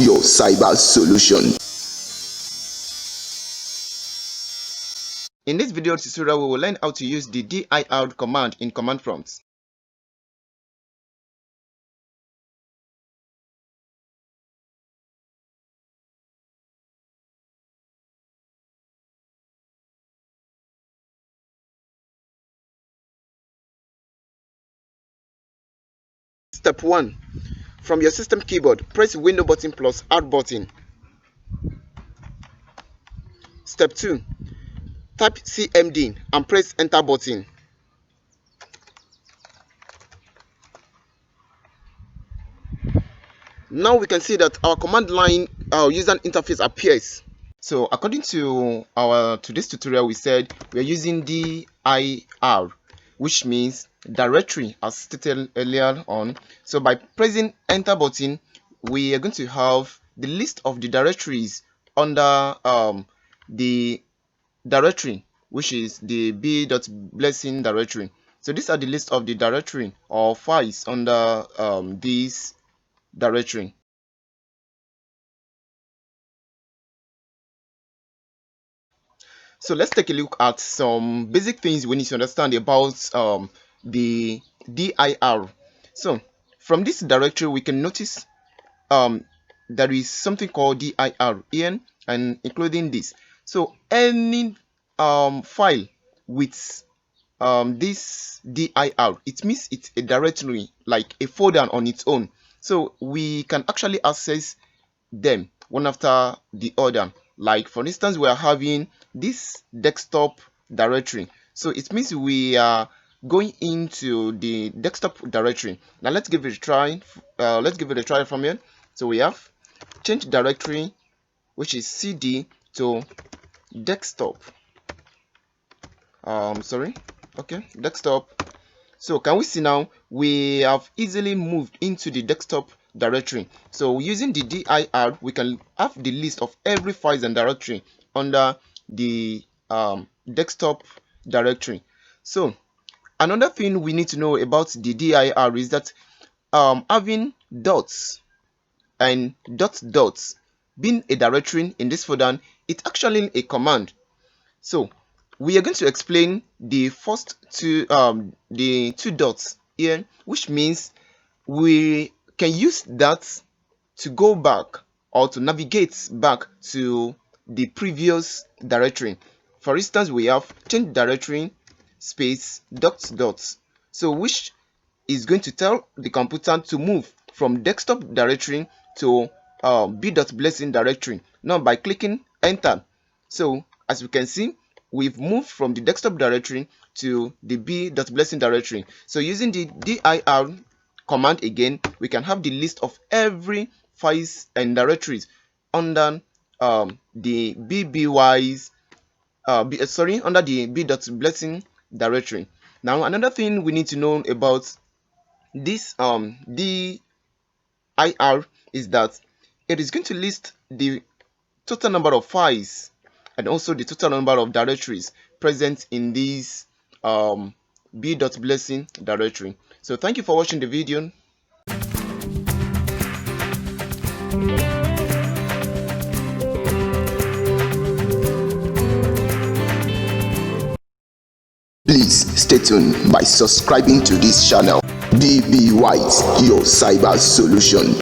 your cyber solution. In this video tutorial, we will learn how to use the DIR command in command prompts. Step 1. From your system keyboard, press Window button plus Alt button. Step 2. Type CMD and press Enter button. Now we can see that our command line user interface appears. So according to this tutorial, we said we are using DIR, which means directory, as stated earlier on. So by pressing Enter button, we are going to have the list of the directories under the directory, which is the b.blessing directory. So these are the list of the directory or files under this directory. So let's take a look at some basic things we need to understand about the DIR. So from this directory, we can notice there is something called DIR here, and including this. So any file with this DIR, it means it's a directory, like a folder on its own. So we can actually access them one after the other. Like for instance, we are having this desktop directory, so it means we are going into the desktop directory. Now let's give it a try. From here. So we have change directory, which is cd, to desktop. Desktop. So can we see now we have easily moved into the desktop directory. So using the DIR, we can have the list of every files and directory under the desktop directory. So another thing we need to know about the DIR is that having dots and dots being a directory in this folder, it's actually a command. So we are going to explain the first two the two dots here, which means we can use that to go back or to navigate back to the previous directory. For instance, we have change directory space dots, so which is going to tell the computer to move from desktop directory to b.blessing directory. Now by clicking enter, so as you can see, we've moved from the desktop directory to the b.blessing directory. So using the DIR command again, we can have the list of every files and directories under the under the b.blessing directory. Now another thing we need to know about this DIR is that it is going to list the total number of files and also the total number of directories present in this b.blessing directory. So thank you for watching the video. Please stay tuned by subscribing to this channel. DB White, your cyber solution.